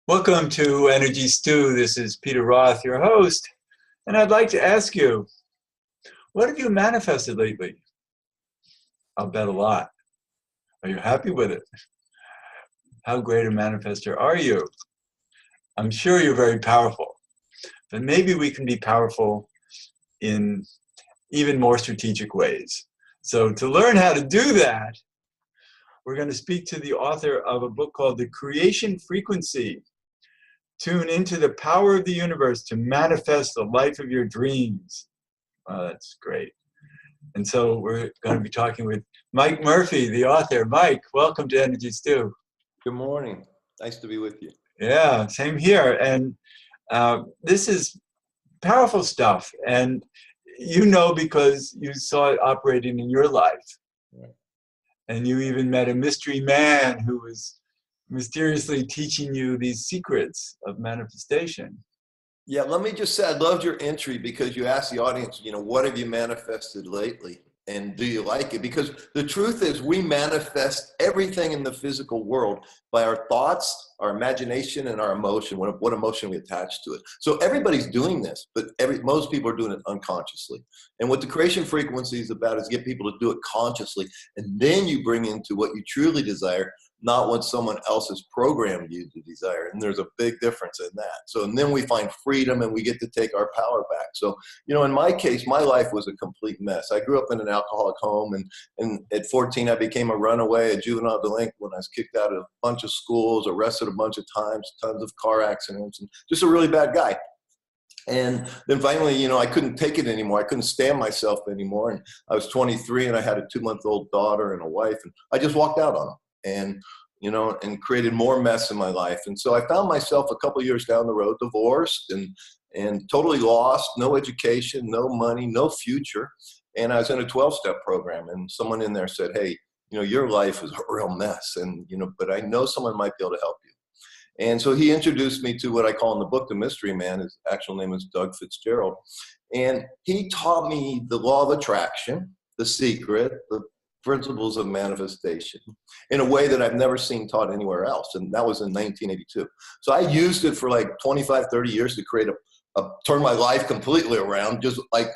Welcome to Energy Stew. This is Peter Roth, your host, and I'd like to ask you, what have you manifested lately? I'll bet a lot. Are you happy with it? How great a manifester are you? I'm sure you're very powerful, but maybe we can be powerful in even more strategic ways. So to learn how to do that, we're going to speak to the author of a book called The Creation Frequency. Tune into the power of the universe to manifest the life of your dreams. Oh, that's great. And so we're going to be talking with Mike Murphy, the author. Mike, welcome to Energy Stew. Good morning. Nice to be with you. Yeah, same here. And this is powerful stuff. And you know because you saw it operating in your life. Right. And you even met a mystery man who was mysteriously teaching you these secrets of manifestation. Yeah, let me just say, I loved your entry because you asked the audience, what have you manifested lately? And do you like it? Because the truth is we manifest everything in the physical world by our thoughts, our imagination, and our emotion, what emotion we attach to it. So everybody's doing this, but most people are doing it unconsciously. And what the creation frequency is about is get people to do it consciously. And then you bring into what you truly desire, not what someone else has programmed you to desire. And there's a big difference in that. So, and then we find freedom and we get to take our power back. So, in my case, my life was a complete mess. I grew up in an alcoholic home, and at 14, I became a runaway, a juvenile delinquent when I was kicked out of a bunch of schools, arrested a bunch of times, tons of car accidents, and just a really bad guy. And then finally, I couldn't take it anymore. I couldn't stand myself anymore. And I was 23 and I had a 2-month-old daughter and a wife, and I just walked out on them. And created more mess in my life. And so I found myself a couple of years down the road, divorced and totally lost, no education, no money, no future. And I was in a 12-step program, and someone in there said, hey, your life is a real mess, and but I know someone might be able to help you. And so he introduced me to what I call in the book the mystery man. His actual name is Doug Fitzgerald. And he taught me the law of attraction, the secret, the principles of manifestation in a way that I've never seen taught anywhere else. And that was in 1982. So I used it for like 25, 30 years to create turn my life completely around. Just like,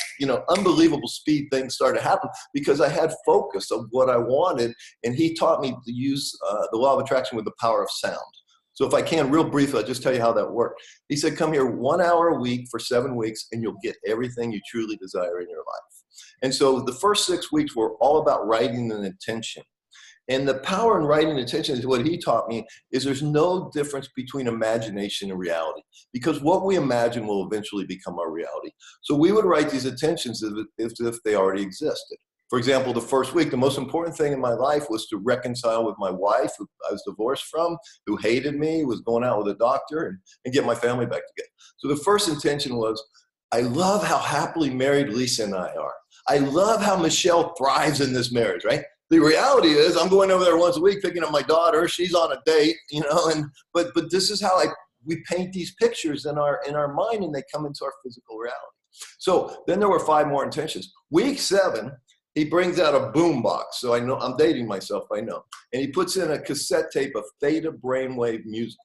unbelievable speed things started to happen because I had focus of what I wanted. And he taught me to use the law of attraction with the power of sound. So if I can, real briefly, I'll just tell you how that worked. He said, come here 1 hour a week for 7 weeks and you'll get everything you truly desire in your life. And so the first 6 weeks were all about writing an intention. And the power in writing an intention is what he taught me is there's no difference between imagination and reality, because what we imagine will eventually become our reality. So we would write these intentions as if they already existed. For example, the first week, the most important thing in my life was to reconcile with my wife, who I was divorced from, who hated me, was going out with a doctor, and get my family back together. So the first intention was, I love how happily married Lisa and I are. I love how Michelle thrives in this marriage, right? The reality is I'm going over there once a week picking up my daughter. She's on a date, but this is how we paint these pictures in our mind, and they come into our physical reality. So then there were 5 more intentions. Week 7, he brings out a boom box. So I know I'm dating myself, I know. And he puts in a cassette tape of theta brainwave music.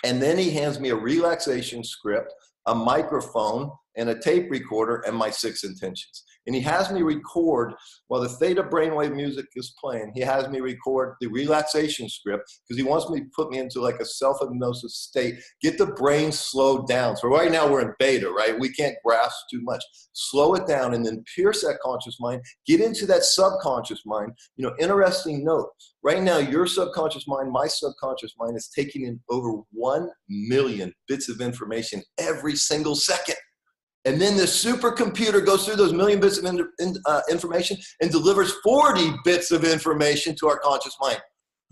And then he hands me a relaxation script, a microphone, and a tape recorder, and my 6 intentions. And he has me record, while the theta brainwave music is playing, he has me record the relaxation script because he wants me to put me into like a self-hypnosis state, get the brain slowed down. So right now we're in beta, right? We can't grasp too much. Slow it down and then pierce that conscious mind, get into that subconscious mind. Interesting note, right now your subconscious mind, my subconscious mind is taking in over 1 million bits of information every single second. And then the supercomputer goes through those million bits of information and delivers 40 bits of information to our conscious mind.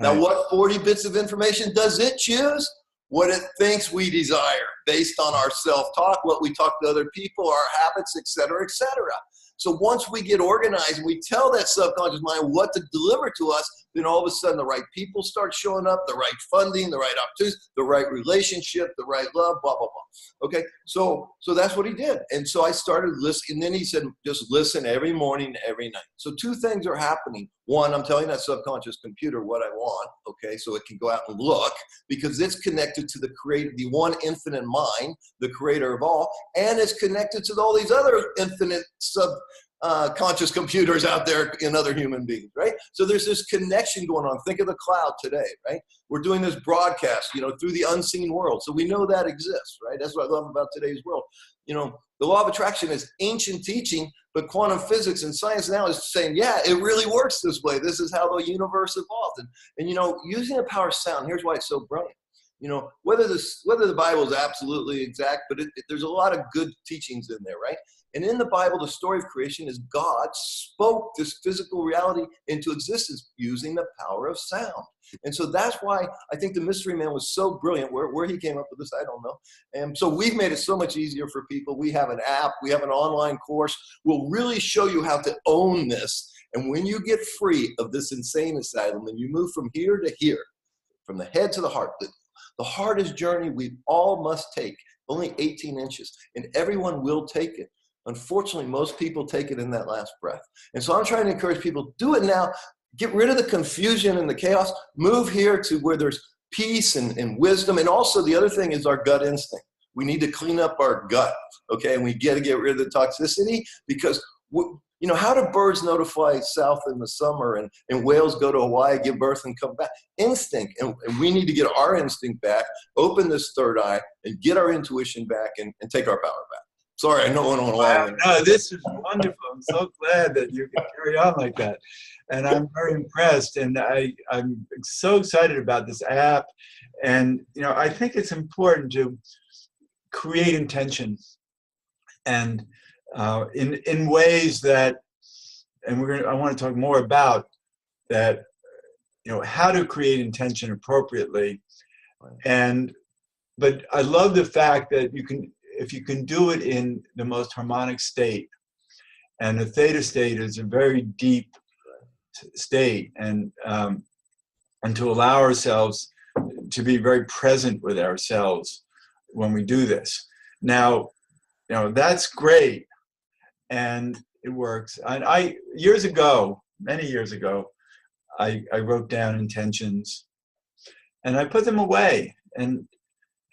Now, what 40 bits of information does it choose? What it thinks we desire based on our self-talk, what we talk to other people, our habits, et cetera, et cetera. So once we get organized and we tell that subconscious mind what to deliver to us, then all of a sudden the right people start showing up, the right funding, the right opportunities, the right relationship, the right love, blah, blah, blah. Okay, so that's what he did. And so I started listening, and then he said, just listen every morning, every night. So two things are happening. One, I'm telling that subconscious computer what I want, okay, so it can go out and look, because it's connected to the creator, the one infinite mind, the creator of all, and it's connected to all these other infinite conscious computers out there in other human beings, right? So there's this connection going on. Think of the cloud today, right? We're doing this broadcast, through the unseen world. So we know that exists, right? That's what I love about today's world. The law of attraction is ancient teaching, but quantum physics and science now is saying, yeah, it really works this way. This is how the universe evolved. And using the power of sound, here's why it's so brilliant. Whether the Bible is absolutely exact, but there's a lot of good teachings in there, right? And in the Bible, the story of creation is God spoke this physical reality into existence using the power of sound. And so that's why I think the Mystery Man was so brilliant. Where he came up with this, I don't know. And so we've made it so much easier for people. We have an app. We have an online course. We'll really show you how to own this. And when you get free of this insane asylum and you move from here to here, from the head to the heart, the hardest journey we all must take, only 18 inches, and everyone will take it. Unfortunately, most people take it in that last breath. And so I'm trying to encourage people, do it now. Get rid of the confusion and the chaos. Move here to where there's peace and wisdom. And also the other thing is our gut instinct. We need to clean up our gut, okay? And we got to get rid of the toxicity, because how do birds notify south in the summer and whales go to Hawaii, give birth and come back? Instinct. And we need to get our instinct back, open this third eye, and get our intuition back and take our power back. Sorry, I know I went on. No, this is wonderful. I'm so glad that you can carry on like that. And I'm very impressed. And I'm so excited about this app. And, I think it's important to create intention. And in ways that, and I want to talk more about that, how to create intention appropriately. But I love the fact that if you can do it in the most harmonic state, and the theta state is a very deep state, and to allow ourselves to be very present with ourselves when we do this. Now, that's great, and it works. And many years ago, I wrote down intentions, and I put them away, and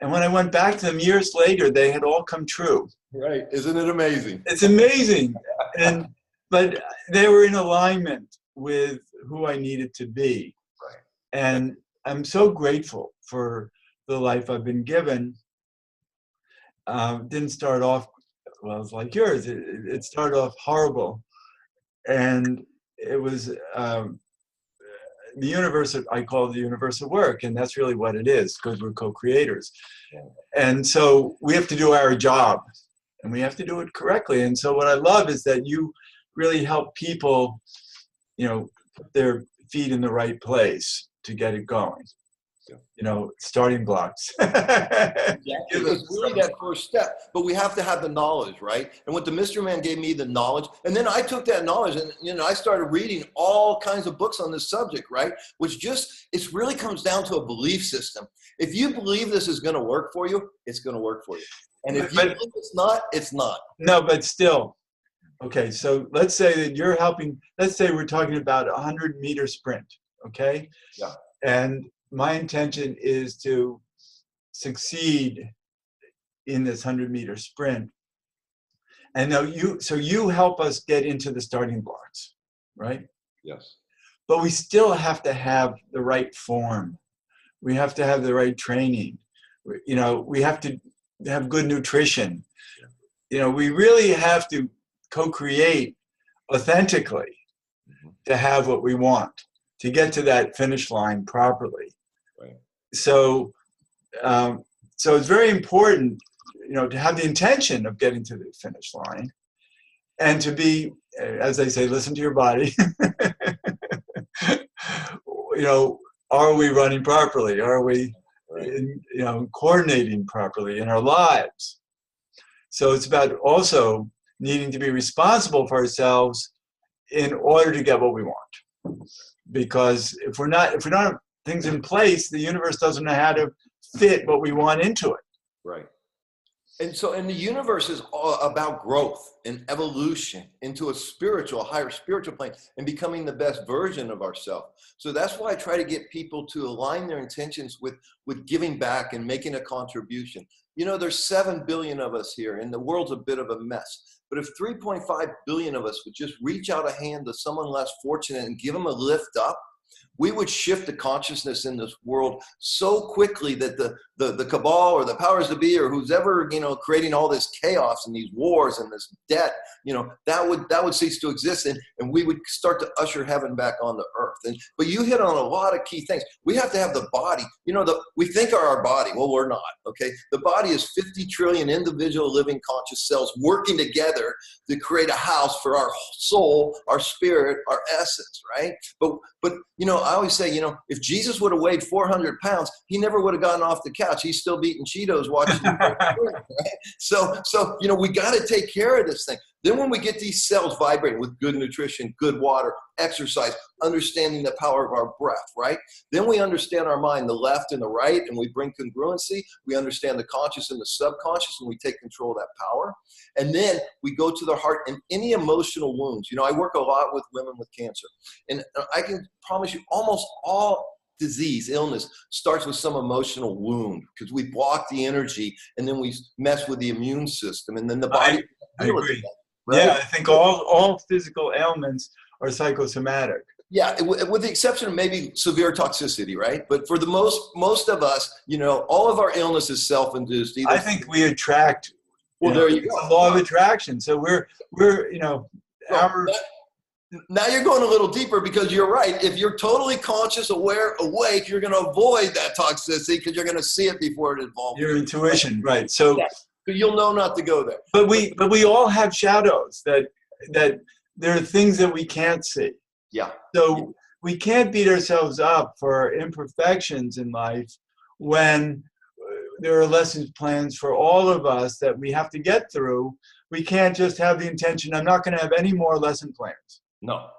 when I went back to them years later, they had all come true. Right. Isn't it amazing? It's amazing. But they were in alignment with who I needed to be. Right. And I'm so grateful for the life I've been given. Didn't start off, well, it's like yours. It started off horrible. And it was the universe, I call it the universe of work, and that's really what it is, because we're co-creators. Yeah. And so we have to do our job, and we have to do it correctly. And so what I love is that you really help people, put their feet in the right place to get it going. Starting blocks. Exactly. It's really that first step, but we have to have the knowledge, right? And what the Mystery Man gave me, the knowledge, and then I took that knowledge and I started reading all kinds of books on this subject, right? It really comes down to a belief system. If you believe this is going to work for you, it's going to work for you. And if you believe it's not, it's not. No, but still. Okay, so let's say that you're helping, let's say we're talking about a 100-meter sprint, okay? Yeah. And my intention is to succeed in this 100-meter sprint. And now you help us get into the starting blocks, right? Yes. But we still have to have the right form. We have to have the right training. We have to have good nutrition. We really have to co-create authentically to have what we want, to get to that finish line properly. Right. So it's very important, to have the intention of getting to the finish line, and to be, as they say, listen to your body. Are we running properly? Are we, coordinating properly in our lives? So it's about also needing to be responsible for ourselves in order to get what we want. because if we don't have things in place, the universe doesn't know how to fit what we want into it. Right. And so, and the universe is all about growth and evolution into a higher spiritual plane and becoming the best version of ourselves. So that's why I try to get people to align their intentions with giving back and making a contribution. You know, there's 7 billion of us here and the world's a bit of a mess. But if 3.5 billion of us would just reach out a hand to someone less fortunate and give them a lift up, we would shift the consciousness in this world so quickly that the cabal or the powers to be or who's ever, you know, creating all this chaos and these wars and this debt, you know, that would cease to exist, and we would start to usher heaven back on the earth. But you hit on a lot of key things. We have to have the body. You know, we think are our body. Well, we're not. Okay, the body is 50 trillion individual living conscious cells working together to create a house for our soul, our spirit, our essence. Right? But you know, I always say, you know, if Jesus would have weighed 400 pounds, he never would have gotten off the couch. He's still beating Cheetos watching. Right? So, you know, we got to take care of this thing. Then when we get these cells vibrating with good nutrition, good water, exercise, understanding the power of our breath, right? Then we understand our mind, the left and the right, and we bring congruency. We understand the conscious and the subconscious, and we take control of that power. And then we go to the heart and any emotional wounds. You know, I work a lot with women with cancer, and I can promise you almost all disease, illness starts with some emotional wound because we block the energy and then we mess with the immune system and then the body. I agree. Right? Yeah, I think all physical ailments are psychosomatic. Yeah, with the exception of maybe severe toxicity, right? But for the most of us, you know, all of our illness is self-induced. I think we attract. Well, there you go. It's a law of attraction. So we're you know, now you're going a little deeper because you're right. If you're totally conscious, aware, awake, you're going to avoid that toxicity because you're going to see it before it evolves. Your intuition, right? So. Yeah. You'll know not to go there. But we all have shadows that there are things that we can't see. Yeah. So we can't beat ourselves up for imperfections in life when there are lessons plans for all of us that we have to get through. We can't just have the intention, I'm not going to have any more lesson plans. No.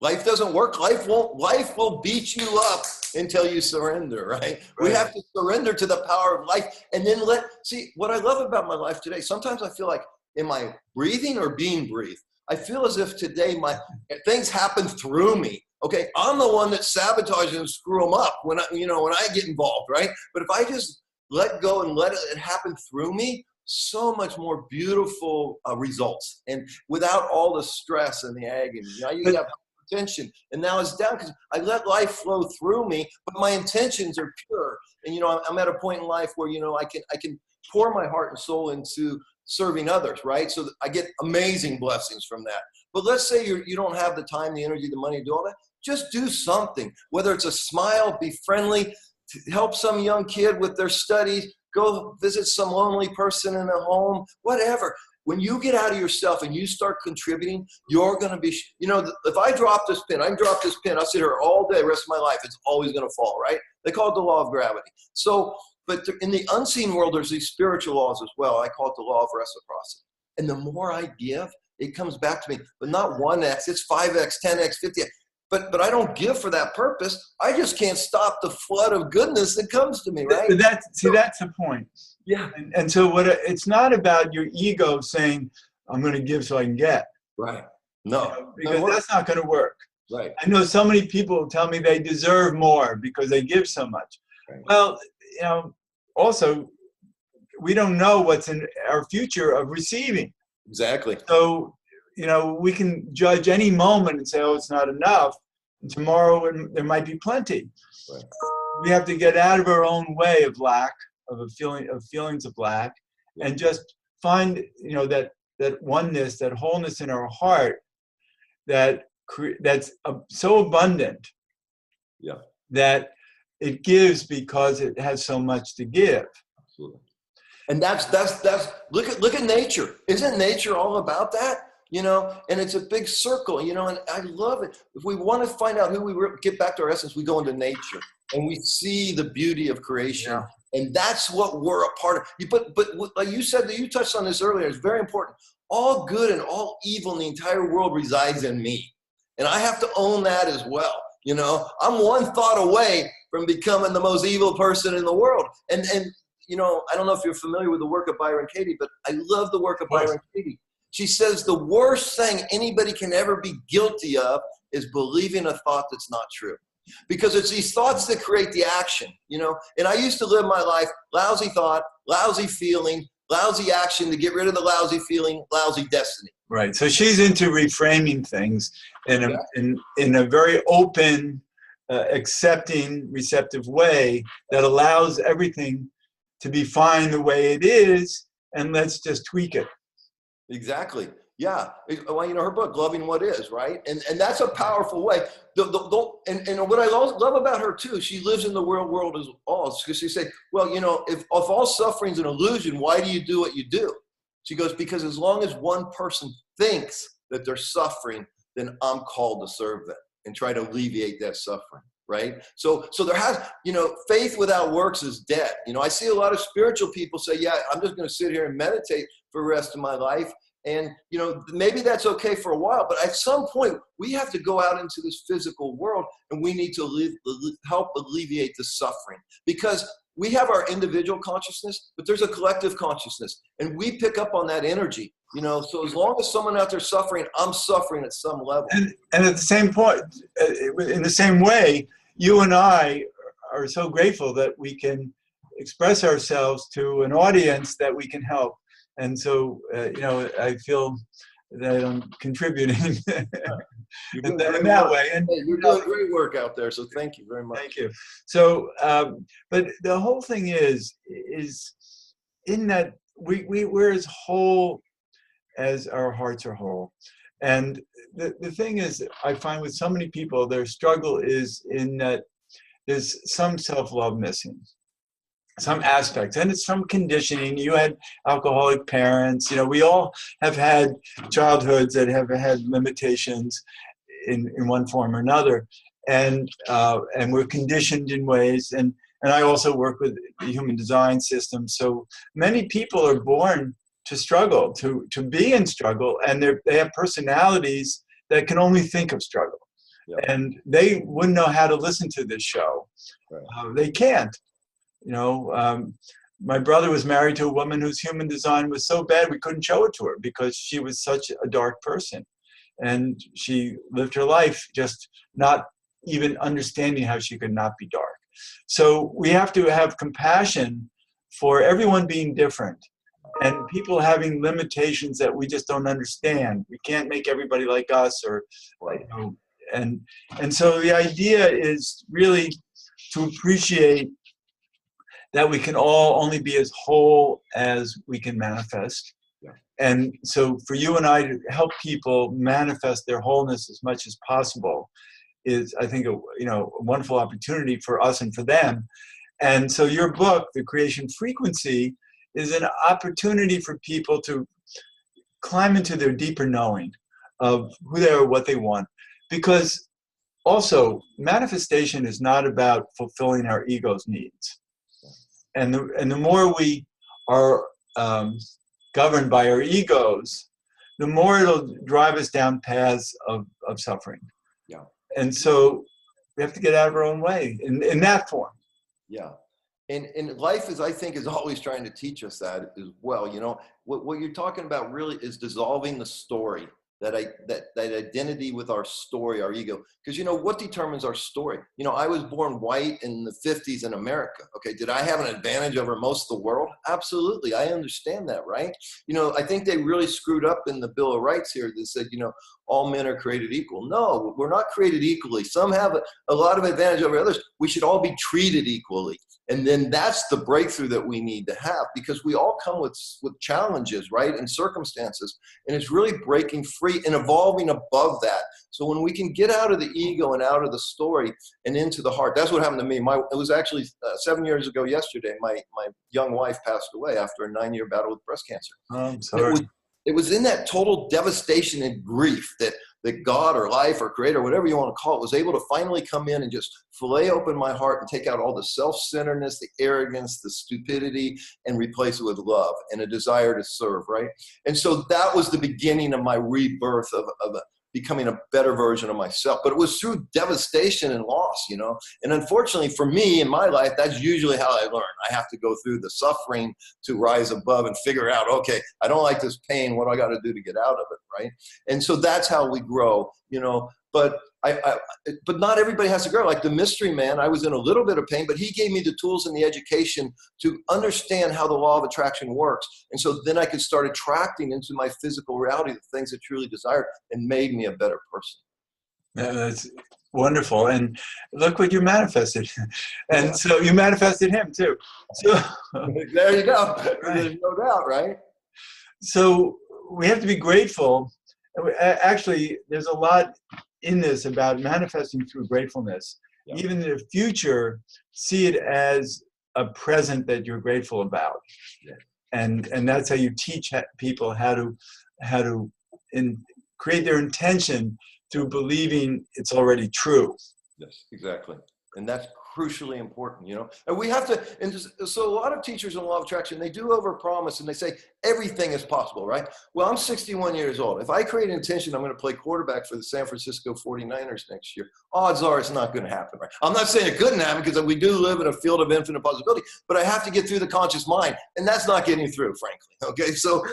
Life doesn't work. Life will beat you up until you surrender, right? We have to surrender to the power of life. And then see, what I love about my life today, sometimes I feel like, am I breathing or being breathed? I feel as if today things happen through me. Okay, I'm the one that sabotages and screw them up when I get involved, right? But if I just let go and let it happen through me, so much more beautiful results. And without all the stress and the agony. Now you have tension, and now it's down because I let life flow through me, but my intentions are pure. And you know, I'm at a point in life where, you know, I can pour my heart and soul into serving others, right? So that I get amazing blessings from that. But let's say you don't have the time, the energy, the money to do all that. Just do something, whether it's a smile, be friendly, help some young kid with their studies, go visit some lonely person in a home, whatever. When you get out of yourself and you start contributing, you're going to be, you know, if I drop this pin, I'll sit here all day, the rest of my life. It's always going to fall, right? They call it the law of gravity. So, but in the unseen world, there's these spiritual laws as well. I call it the law of reciprocity. And the more I give, it comes back to me, but not 1x, it's 5x, 10x, 50x. But I don't give for that purpose. I just can't stop the flood of goodness that comes to me, right? That's the point. Yeah. And so it's not about your ego saying, I'm going to give so I can get. Right. No. You know, because that's not going to work. Right. I know so many people tell me they deserve more because they give so much. Right. Well, you know, also, we don't know what's in our future of receiving. Exactly. So, you know, we can judge any moment and say, oh, it's not enough. And tomorrow there might be plenty. Right. We have to get out of our own way of lack, of feelings of lack, and just find, you know, that oneness, that wholeness in our heart that's so abundant. Yeah. That it gives because it has so much to give. Absolutely. And that's look at nature. Isn't nature all about that? You know, and it's a big circle, you know, and I love it. If we want to find out who we get back to our essence, we go into nature and we see the beauty of creation. Yeah. And that's what we're a part of. But like you said, that you touched on this earlier, it's very important. All good and all evil in the entire world resides in me. And I have to own that as well. You know, I'm one thought away from becoming the most evil person in the world. And you know, I don't know if you're familiar with the work of Byron Katie, but I love the work of Byron Katie. She says the worst thing anybody can ever be guilty of is believing a thought that's not true. Because it's these thoughts that create the action, you know. And I used to live my life, lousy thought, lousy feeling, lousy action to get rid of the lousy feeling, lousy destiny. Right. So she's into reframing things in a very open, accepting, receptive way that allows everything to be fine the way it is, and let's just tweak it. Exactly. Yeah. Well, you know, her book, Loving What Is, right? And that's a powerful way. And what I love about her too, she lives in the real world as well. Because she said, well, you know, if all suffering is an illusion, why do you do what you do? She goes, because as long as one person thinks that they're suffering, then I'm called to serve them and try to alleviate that suffering. Right. So there has, you know, faith without works is dead. You know, I see a lot of spiritual people say, yeah, I'm just going to sit here and meditate for the rest of my life. And, you know, maybe that's okay for a while, but at some point we have to go out into this physical world and we need to help alleviate the suffering, because we have our individual consciousness, but there's a collective consciousness, and we pick up on that energy, you know. So as long as someone out there suffering, I'm suffering at some level. And at the same point, in the same way, you and I are so grateful that we can express ourselves to an audience that we can help. And so, you know, I feel that I'm contributing in that way. And hey, you're doing great work out there, so thank you very much. Thank you. So, but the whole thing is in that we're as whole as our hearts are whole. And the thing is, I find with so many people, their struggle is in that there's some self-love missing, some aspects, and it's from conditioning. You had alcoholic parents, you know, we all have had childhoods that have had limitations in one form or another, and we're conditioned in ways, and I also work with the human design system. So many people are born to struggle, to be in struggle, and they have personalities that can only think of struggle. Yeah. And they wouldn't know how to listen to this show. Right. They can't. You know, my brother was married to a woman whose human design was so bad we couldn't show it to her because she was such a dark person. And she lived her life just not even understanding how she could not be dark. So we have to have compassion for everyone being different and people having limitations that we just don't understand. We can't make everybody like us, or, you know, and so the idea is really to appreciate that we can all only be as whole as we can manifest. Yeah. And so for you and I to help people manifest their wholeness as much as possible is, I think, a wonderful opportunity for us and for them. And so your book, The Creation Frequency, is an opportunity for people to climb into their deeper knowing of who they are, what they want. Because also, manifestation is not about fulfilling our ego's needs. And the more we are governed by our egos, the more it'll drive us down paths of suffering. Yeah. And so we have to get out of our own way in that form. Yeah. And life is, I think, is always trying to teach us that as well. You know, what you're talking about really is dissolving the story, that identity with our story, our ego. Because, you know, what determines our story? You know, I was born white in the 50s in America. Okay, did I have an advantage over most of the world? Absolutely, I understand that, right? You know, I think they really screwed up in the Bill of Rights here that said, you know, all men are created equal. No, we're not created equally. Some have a lot of advantage over others. We should all be treated equally. And then that's the breakthrough that we need to have, because we all come with challenges, right, and circumstances. And it's really breaking free and evolving above that. So when we can get out of the ego and out of the story and into the heart, that's what happened to me. It was actually 7 years ago yesterday, my young wife passed away after a 9-year battle with breast cancer. Oh, I'm sorry. It was in that total devastation and grief that God or life or creator, whatever you want to call it, was able to finally come in and just fillet open my heart and take out all the self-centeredness, the arrogance, the stupidity, and replace it with love and a desire to serve, right? And so that was the beginning of my rebirth of becoming a better version of myself. But it was through devastation and loss, you know. And unfortunately for me in my life, that's usually how I learn. I have to go through the suffering to rise above and figure out, okay, I don't like this pain. What do I got to do to get out of it, right? And so that's how we grow, you know. But but not everybody has to grow. Like the mystery man, I was in a little bit of pain, but he gave me the tools and the education to understand how the law of attraction works. And so then I could start attracting into my physical reality the things I truly desired, and made me a better person. Yeah, that's wonderful. And look what you manifested. And Yeah. so you manifested him too. So There you go. Right. There's no doubt, right? So we have to be grateful. Actually, there's a lot in this about manifesting through gratefulness. Yeah. Even in the future, see it as a present that you're grateful about. Yeah. And that's how you teach people how to create their intention through believing it's already true. Yes, exactly. And that's crucially important, you know. And we have to, and so a lot of teachers in law of attraction, they do overpromise and they say everything is possible, right? Well, I'm 61 years old. If I create an intention, I'm going to play quarterback for the San Francisco 49ers next year, odds are it's not going to happen, right? I'm not saying it couldn't happen, because we do live in a field of infinite possibility, but I have to get through the conscious mind, and that's not getting through, frankly. Okay, so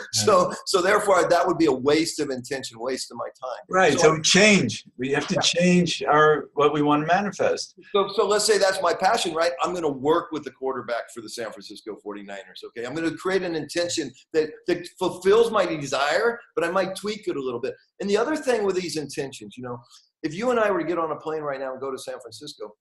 therefore that would be a waste of intention, waste of my time. Right. So change. We have to change what we want to manifest. So let's say that's my passion, right? I'm going to work with the quarterback for the San Francisco 49ers, okay? I'm going to create an intention that fulfills my desire, but I might tweak it a little bit. And the other thing with these intentions, you know, if you and I were to get on a plane right now and go to San Francisco,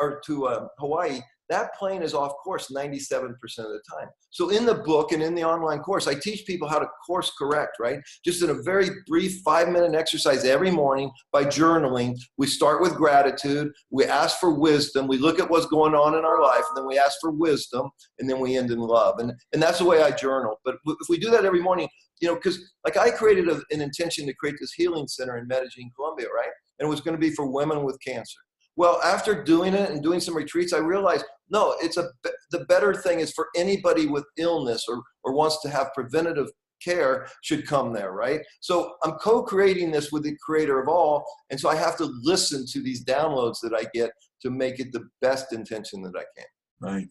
or to Hawaii, that plane is off course 97% of the time. So in the book and in the online course, I teach people how to course correct, right? Just in a very brief 5-minute exercise every morning by journaling. We start with gratitude. We ask for wisdom. We look at what's going on in our life, and then we ask for wisdom, and then we end in love. And that's the way I journal. But if we do that every morning, you know, because like I created an intention to create this healing center in Medellin, Colombia, right? And it was going to be for women with cancer. Well, after doing it and doing some retreats, I realized, no, the better thing is for anybody with illness or wants to have preventative care should come there, right? So I'm co-creating this with the creator of all. And so I have to listen to these downloads that I get to make it the best intention that I can. Right.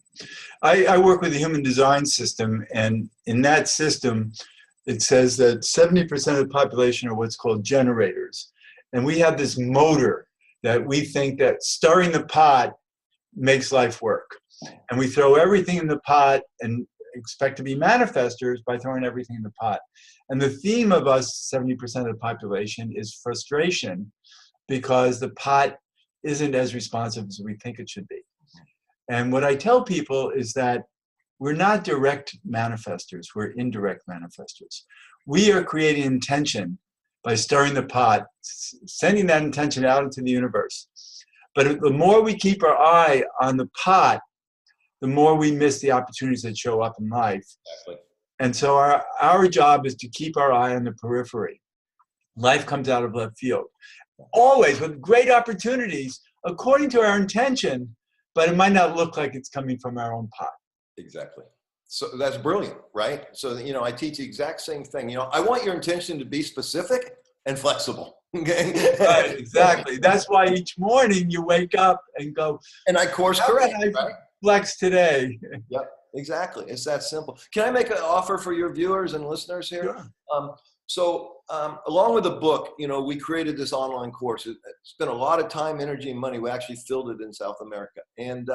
I work with the human design system, and in that system, it says that 70% of the population are what's called generators. And we have this motor that we think that stirring the pot makes life work. And we throw everything in the pot and expect to be manifestors by throwing everything in the pot. And the theme of us, 70% of the population, is frustration, because the pot isn't as responsive as we think it should be. And what I tell people is that we're not direct manifestors, we're indirect manifestors. We are creating intention by stirring the pot, sending that intention out into the universe. But the more we keep our eye on the pot, the more we miss the opportunities that show up in life. Exactly. And so our job is to keep our eye on the periphery. Life comes out of left field, always with great opportunities according to our intention, but it might not look like it's coming from our own pot. Exactly. So that's brilliant, right? So, you know, I teach the exact same thing. You know, I want your intention to be specific and flexible. Okay. Right, exactly. That's why each morning you wake up and go, and I course correct, right? Flex today. Yep, exactly. It's that simple. Can I make an offer for your viewers and listeners here? Sure. Along with the book, you know, we created this online course. It spent a lot of time, energy, and money. We actually filled it in South America. And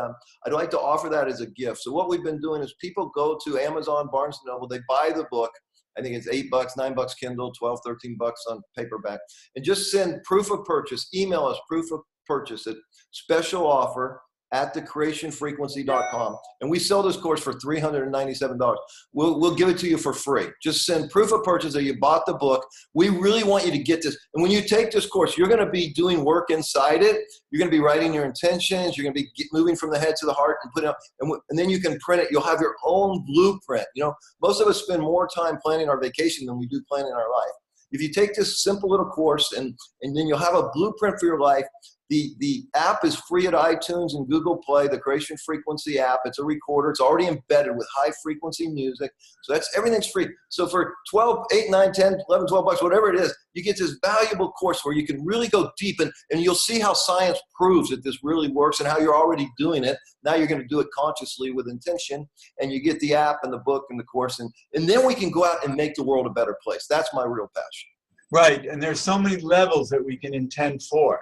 I'd like to offer that as a gift. So what we've been doing is people go to Amazon, Barnes & Noble, they buy the book. I think it's $8, $9 Kindle, 12, 13 bucks on paperback. And just send proof of purchase. Email us proof of purchase at special offer at thecreationfrequency.com. And we sell this course for $397. We'll give it to you for free. Just send proof of purchase that you bought the book. We really want you to get this. And when you take this course, you're going to be doing work inside it. You're going to be writing your intentions. You're going to be moving from the head to the heart and putting up, and then you can print it. You'll have your own blueprint. You know, most of us spend more time planning our vacation than we do planning our life. If you take this simple little course and then you'll have a blueprint for your life, The app is free at iTunes and Google Play, the Creation Frequency app. It's a recorder. It's already embedded with high frequency music. So everything's free. So for 12, 8, 9, 10, 11, 12 bucks, whatever it is, you get this valuable course where you can really go deep, and you'll see how science proves that this really works and how you're already doing it. Now you're going to do it consciously with intention, and you get the app and the book and the course, and then we can go out and make the world a better place. That's my real passion. Right, and there's so many levels that we can intend for.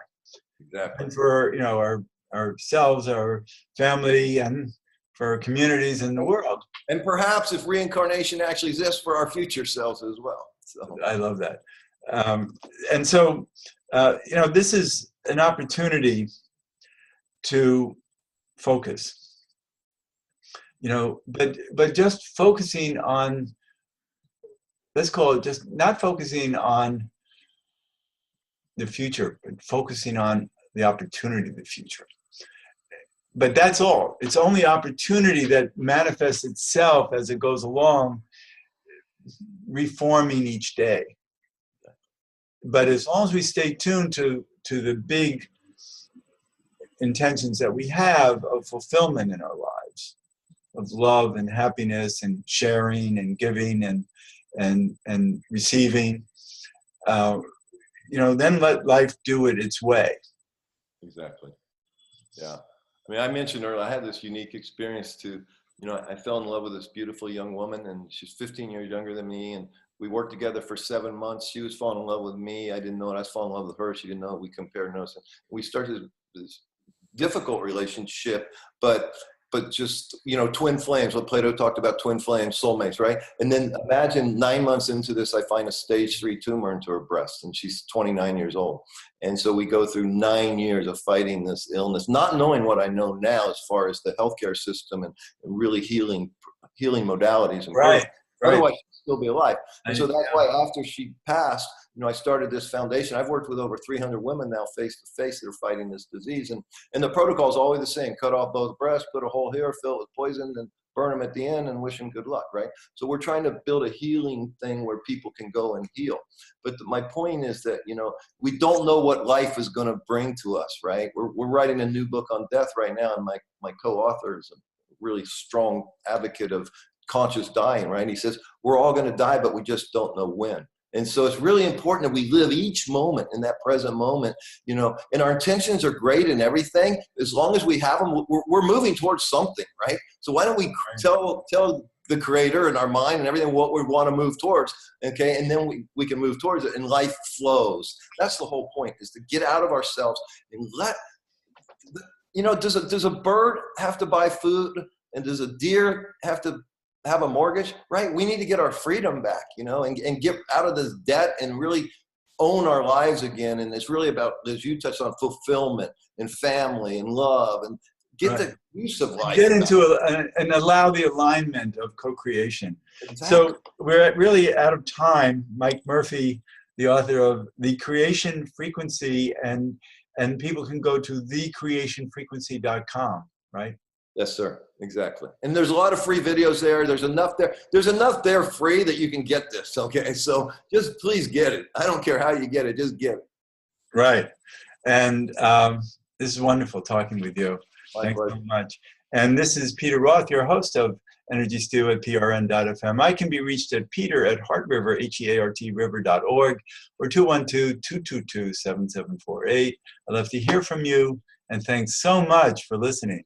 Exactly. And for, you know, ourselves, our family, and for communities in the world. And perhaps if reincarnation actually exists, for our future selves as well. So I love that. And so, you know, this is an opportunity to focus. You know, but just focusing on, let's call it just not focusing on the future, but focusing on the opportunity of the future. But that's all. It's only opportunity that manifests itself as it goes along, reforming each day. But as long as we stay tuned to the big intentions that we have of fulfillment in our lives, of love and happiness and sharing and giving and receiving, you know, then let life do it its way. Exactly. Yeah. I mean, I mentioned earlier, I had this unique experience too. You know, I fell in love with this beautiful young woman, and she's 15 years younger than me. And we worked together for 7 months. She was falling in love with me. I didn't know it. I was falling in love with her. She didn't know it. We compared notes. We started this difficult relationship, but just, you know, twin flames. What Plato talked about, twin flames, soulmates, right? And then imagine 9 months into this, I find a stage 3 tumor into her breast, and she's 29 years old. And so we go through 9 years of fighting this illness, not knowing what I know now as far as the healthcare system and really healing modalities. And Right. Otherwise, she'd still be alive. And so that's why after she passed, you know, I started this foundation. I've worked with over 300 women now face to face that are fighting this disease. And the protocol is always the same. Cut off both breasts, put a hole here, fill it with poison, and burn them at the end and wish them good luck, right? So we're trying to build a healing thing where people can go and heal. But my point is that, you know, we don't know what life is going to bring to us, right? We're writing a new book on death right now, and my co-author is a really strong advocate of conscious dying, right? He says, we're all going to die, but we just don't know when. And so it's really important that we live each moment in that present moment, you know, and our intentions are great and everything. As long as we have them, we're moving towards something, right? So why don't we tell the creator and our mind and everything what we want to move towards, okay? And then we can move towards it, and life flows. That's the whole point, is to get out of ourselves and you know, does a bird have to buy food, and does a deer have to have a mortgage, right? We need to get our freedom back, you know, and get out of this debt and really own our lives again. And it's really about, as you touched on, fulfillment and family and love, and get the use of life. Get into and allow the alignment of co-creation. Exactly. So we're really out of time. Mike Murphy, the author of The Creation Frequency, and people can go to thecreationfrequency.com, right? Yes, sir. Exactly. And there's a lot of free videos there. There's enough there free that you can get this. Okay. So just please get it. I don't care how you get it. Just get it. Right. And this is wonderful talking with you. Thanks so much. And this is Peter Roth, your host of Energy Stew at prn.fm. I can be reached at peter@heartriver, HEART river.org, or 212-222-7748. I'd love to hear from you. And thanks so much for listening.